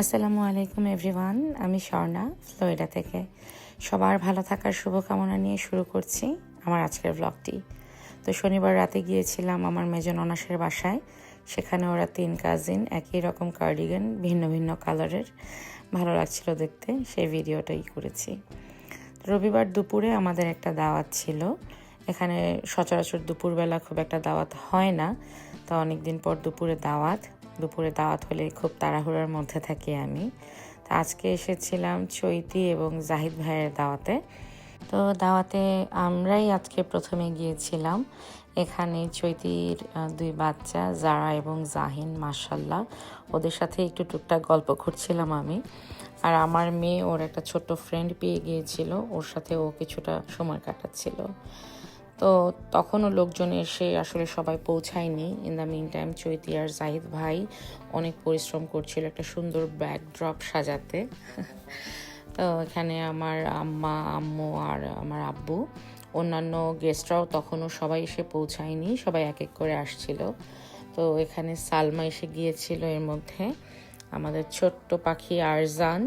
আসসালামু আলাইকুম এভরিওয়ান, আমি স্বর্ণা ফ্লোরিডা থেকে। সবার ভালো থাকার শুভকামনা নিয়ে শুরু করছি আমার আজকের ব্লগটি। তো শনিবার রাতে গিয়েছিলাম আমার মেজো ননাসের বাসায়। সেখানে ওরা 3 কাজিন একই রকম কার্ডিগান, ভিন্ন ভিন্ন কালারের, ভালো লাগছিল দেখতে, সেই ভিডিওটাই করেছি। রবিবার দুপুরে আমাদের একটা দাওয়াত ছিল। এখানে সচরাচর দুপুরবেলা খুব একটা দাওয়াত হয় না, তো অনেক দিন পর দুপুরে দাওয়াত হলে খুব তাড়াহুড়োর মধ্যে থাকি আমি। তো আজকে এসেছিলাম চৈতি এবং জাহিদ ভাইয়ের দাওয়াতে। তো দাওয়াতে আমরাই আজকে প্রথমে গিয়েছিলাম। এখানে চৈতির 2 বাচ্চা জারা এবং জাহিন, মাশাল্লাহ, ওদের সাথে একটু টুকটাক গল্প করছিলাম আমি। আর আমার মেয়ে ওর একটা ছোট্ট ফ্রেন্ড পেয়ে গিয়েছিল, ওর সাথে ও কিছুটা সময় কাটাচ্ছিল। তো তখনও লোকজন এসে আসলে সবাই পৌঁছায়নি। ইন দ্য মিন টাইম চৈতি আর জাহিদ ভাই অনেক পরিশ্রম করছিল একটা সুন্দর ব্যাকড্রপ সাজাতে। তো এখানে আমার আম্মা, আম্মু আর আমার আব্বু, অন্যান্য গেস্টরাও তখনও সবাই এসে পৌঁছায়নি, সবাই এক এক করে আসছিল। তো এখানে সালমা এসে গিয়েছিল এর মধ্যে, আমাদের ছোট্ট পাখি আরজান।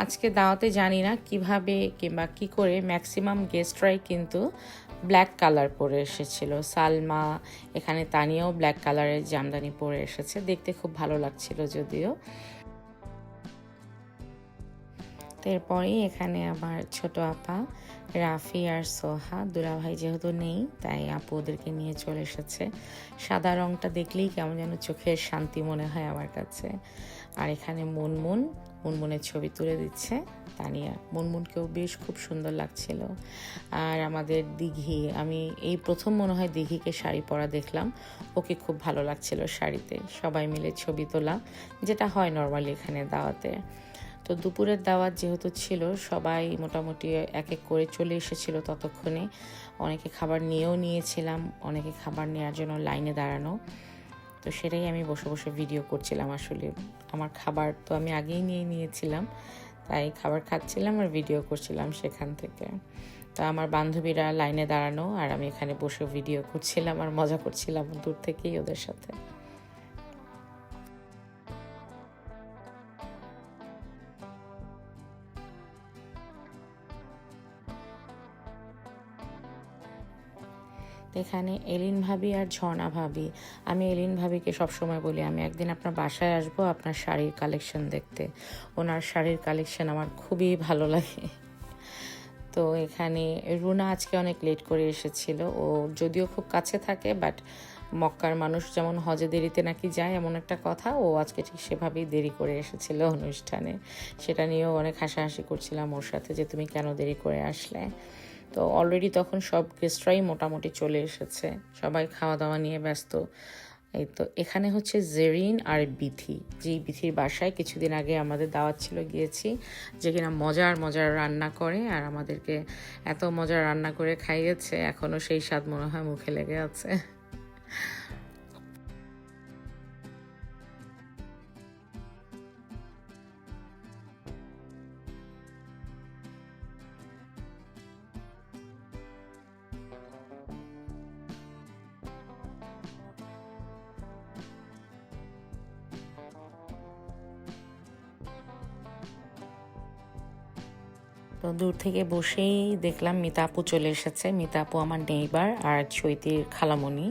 আজকে দাওয়াতে জানি না কিভাবে কিংবা কি করে ম্যাক্সিমাম গেস্টরাই কিন্তু ব্ল্যাক কালার পরে এসেছিল। সালমা, এখানে তানিয়াও ব্ল্যাক কালারের জামদানি পরে এসেছে, দেখতে খুব ভালো লাগছিল যদিও। এরপরেই এখানে আমার ছোট আপা রাফি আর সোহা, দুলাভাই যেহেতু নেই তাই আপু ওদেরকে নিয়ে চলে এসেছে। সাদা রংটা দেখলেই কেমন যেন চোখের শান্তি মনে হয় আমার কাছে। আর এখানে মুনমুনের ছবি তুলে দিচ্ছে তানিয়া। মুনমুনকেও বেশ খুব সুন্দর লাগছিল। আর আমাদের দিঘি, আমি এই প্রথম মনে হয় দিঘিকে শাড়ি পরা দেখলাম, ওকে খুব ভালো লাগছিল শাড়িতে। সবাই মিলে ছবি তোলা, যেটা হয় নর্মালি এখানে দাওয়াতে। তো দুপুরের দাওয়াত যেহেতু ছিল, সবাই মোটামুটি এক এক করে চলে এসেছিল ততক্ষণে। অনেকে খাবার নিয়েও নিয়েছিলাম, অনেকে খাবার নেওয়ার জন্য লাইনে দাঁড়ানো। তো সেটাই আমি বসে বসে ভিডিও করছিলাম। আসলে আমার খাবার তো আমি আগেই নিয়েছিলাম, তাই খাবার খাচ্ছিলাম আর ভিডিও করছিলাম সেখান থেকে। তো আমার বান্ধবীরা লাইনে দাঁড়ানো আর আমি এখানে বসে ভিডিও করছিলাম আর মজা করছিলাম দূর থেকেই ওদের সাথে। এখানে এলিন ভাবি আর ঝর্ণা ভাবি, আমি এলিন ভাবিকে সবসময় বলি আমি একদিন আপনার বাসায় আসবো আপনার শাড়ির কালেকশন দেখতে। ওনার শাড়ির কালেকশন আমার খুবই ভালো লাগে। তো এখানে রুনা আজকে অনেক লেট করে এসেছিল। ও যদিও খুব কাছে থাকে, বাট মক্কার মানুষ যেমন হজে দেরিতে নাকি যায় এমন একটা কথা, ও আজকে ঠিক সেভাবেই দেরি করে এসেছিল অনুষ্ঠানে। সেটা নিয়েও অনেক হাসাহাসি করছিলাম ওর সাথে যে তুমি কেন দেরি করে আসলে। তো অলরেডি তখন সব গেস্টরাই মোটামুটি চলে এসেছে, সবাই খাওয়া দাওয়া নিয়ে ব্যস্ত। এই তো এখানে হচ্ছে জেরিন আর বিথি, যেই বিথির বাসায় কিছুদিন আগে আমাদের দাওয়াত ছিল, গিয়েছি, যে কিনা মজার মজার রান্না করে আর আমাদেরকে এত মজার রান্না করে খাইয়েছে, এখনও সেই স্বাদ মনে হয় মুখে লেগে আছে। তো দূর থেকে বসেই দেখলাম মিতা আপু চলে এসেছে। মিতা আপু আমার নেইবার আর চৈতির খালামণি।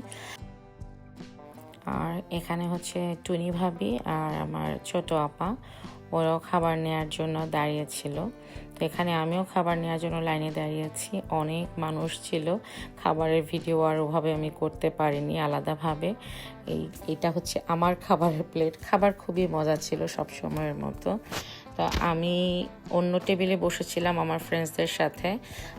আর এখানে হচ্ছে টুনি ভাবি আর আমার ছোট আপা, ওরাও খাবার নেওয়ার জন্য দাঁড়িয়েছিল। তো এখানে আমিও খাবার নেওয়ার জন্য লাইনে দাঁড়িয়েছি। অনেক মানুষ ছিল, খাবারের ভিডিও আর ওভাবে আমি করতে পারিনি আলাদাভাবে। এটা হচ্ছে আমার খাবারের প্লেট। খাবার খুবই মজা ছিল সব সময়ের মতো। তো আমি অন্য টেবিলে বসেছিলাম আমার ফ্রেন্ডসদের সাথে।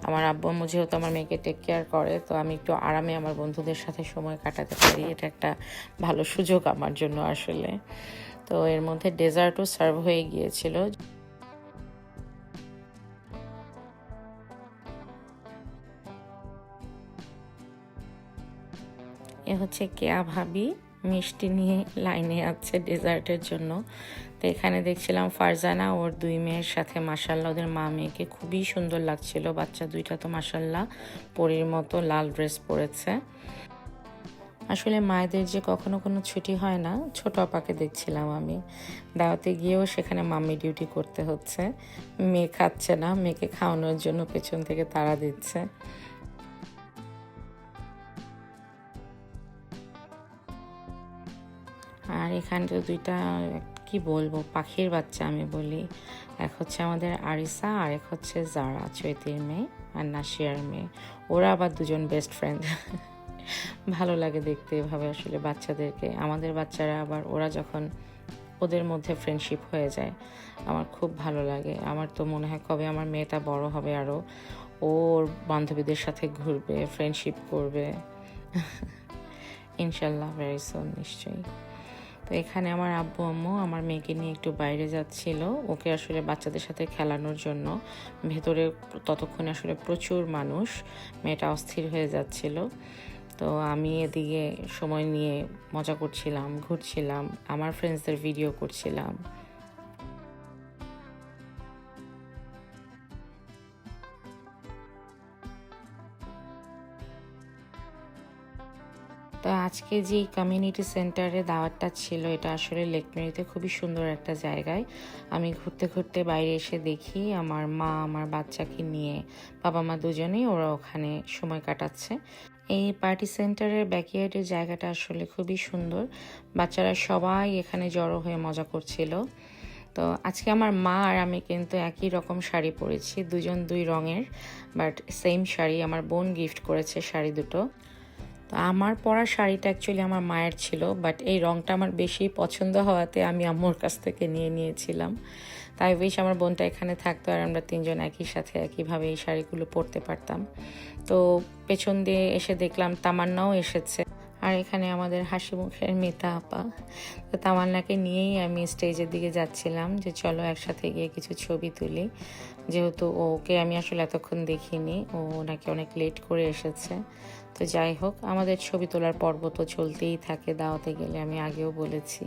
আমার আব্বু আম্মু যেহেতু আমার মেয়েকে টেক কেয়ার করে, তো আমি একটু আরামে আমার বন্ধুদের সাথে সময় কাটাতে পারি, এটা একটা ভালো সুযোগ আমার জন্য আসলে। তো এর মধ্যে ডেজার্টও সার্ভ হয়ে গিয়েছিল। এ হচ্ছে কেয়া ভাবি, মিষ্টি নিয়ে লাইনে আছে ডেজার্টের জন্য। তো এখানে দেখছিলাম ফারজানা ওর 2 মেয়ের সাথে, মাসাল্লাহ ওদের মা মেয়েকে খুবই সুন্দর লাগছিল। বাচ্চা দুইটা তো মাসাল্লাহ পরীর মতো লাল ড্রেস পরেছে। আসলে মায়েদের যে কখনো কোনো ছুটি হয় না, ছোট আপাকে দেখছিলাম আমি। দাওয়াতে গিয়েও সেখানে মাম্মি ডিউটি করতে হচ্ছে। মেয়ে খাচ্ছে না, মেয়েকে খাওয়ানোর জন্য পেছন থেকে তাড়া দিচ্ছে। আর এখানটা দুইটা কি বলবো, পাখির বাচ্চা আমি বলি। এক হচ্ছে আমাদের আরিসা, আর এক হচ্ছে জারা, চৈতির মেয়ে আর নাসিয়ার মেয়ে। ওরা আবার দুজন বেস্ট ফ্রেন্ড। ভালো লাগে দেখতে এভাবে আসলে বাচ্চাদেরকে। আমাদের বাচ্চারা আবার ওরা যখন ওদের মধ্যে ফ্রেন্ডশিপ হয়ে যায়, আমার খুব ভালো লাগে। আমার তো মনে হয় কবে আমার মেয়েটা বড় হবে, আরও ওর বান্ধবীদের সাথে ঘুরবে, ফ্রেন্ডশিপ করবে। ইনশাল্লাহ ভেরি সুন, নিশ্চয়ই। তো এখানে আমার আব্বু আম্মু আমার মেয়েকে নিয়ে একটু বাইরে যাচ্ছিল, ওকে আসলে বাচ্চাদের সাথে খেলানোর জন্য। ভেতরে ততক্ষণে আসলে প্রচুর মানুষ, মেয়েটা অস্থির হয়ে যাচ্ছিল। তো আমি এদিকে সময় নিয়ে মজা করছিলাম, ঘুরছিলাম, আমার ফ্রেন্ডসদের ভিডিও করছিলাম। তো আজকে যে কমিউনিটি সেন্টারে দাওয়াতটা ছিল, এটা আসলে লেকমেরিতে খুবই সুন্দর একটা জায়গায়। আমি ঘুরতে ঘুরতে বাইরে এসে দেখি আমার মা আমার বাচ্চাকে নিয়ে, বাবা মা দুজনেই ওরা ওখানে সময় কাটাচ্ছে। এই পার্টি সেন্টারের ব্যাকইয়ার্ডের জায়গাটা আসলে খুবই সুন্দর। বাচ্চারা সবাই এখানে জড়ো হয়ে মজা করছিল। তো আজকে আমার মা আর আমি কিন্তু একই রকম শাড়ি পরেছি, দুজন দুই রঙের, বাট সেম শাড়ি। আমার বোন গিফট করেছে শাড়ি দুটো। তো আমার পরা শাড়িটা অ্যাকচুয়ালি আমার মায়ের ছিল, বাট এই রঙটা আমার বেশি পছন্দ হওয়াতে আমি আম্মুর কাছ থেকে নিয়েছিলাম। তাই বেশ আমার বোনটা এখানে থাকতো আর আমরা তিনজন একই সাথে একইভাবে এই শাড়িগুলো পরতে পারতাম। তো পেছন দিয়ে এসে দেখলাম তামান্নাও এসেছে। আর এখানে আমাদের হাসি মুখের মিতা আপা। তো তামান্নাকে নিয়েই আমি স্টেজের দিকে যাচ্ছিলাম যে চলো একসাথে গিয়ে কিছু ছবি তুলি, যেহেতু ওকে আমি আসলে এতক্ষণ দেখিনি, ও নাকি অনেক লেট করে এসেছে। তো যাই হোক, আমাদের ছবি তোলার পর্ব তো চলতেই থাকে দাওয়াতে গেলে। আমি আগেও বলেছি,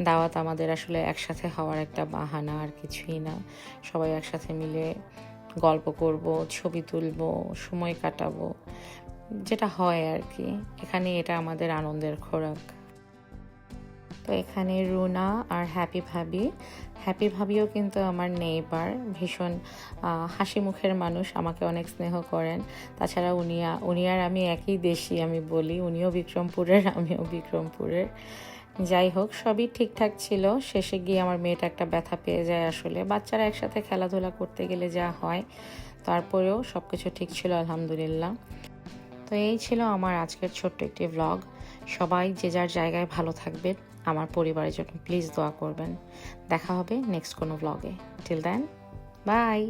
দাওয়াত আমাদের আসলে একসাথে হওয়ার একটা বাহানা, আর কিছুই না। সবাই একসাথে মিলে গল্প করব, ছবি তুলব, সময় কাটাবো, যেটা হয় আর কি। এখানে এটা আমাদের আনন্দের খোরাক। তো এখানে রুনা আর হ্যাপি ভাবিও কিন্তু আমার নেইবার, ভীষণ হাসি মুখের মানুষ, আমাকে অনেক স্নেহ করেন। তাছাড়া উনি আর আমি একই দেশি, আমি বলি। উনিও বিক্রমপুরের, আমিও বিক্রমপুরের। যাই হোক, সবই ঠিকঠাক ছিল। শেষে গিয়ে আমার মেয়েটা একটা ব্যথা পেয়ে যায়। আসলে বাচ্চারা একসাথে খেলাধুলা করতে গেলে যা হয়, তারপরেও সব কিছু ঠিক ছিল আলহামদুলিল্লাহ। তো এই ছিল আমার আজকের ছোট্ট একটি ভ্লগ। সবাই যে যার জায়গায় ভালো থাকবেন, আমার পরিবারের জন্য প্লিজ দোয়া করবেন। দেখা হবে নেক্সট কোনো ভ্লগে। Till then, by.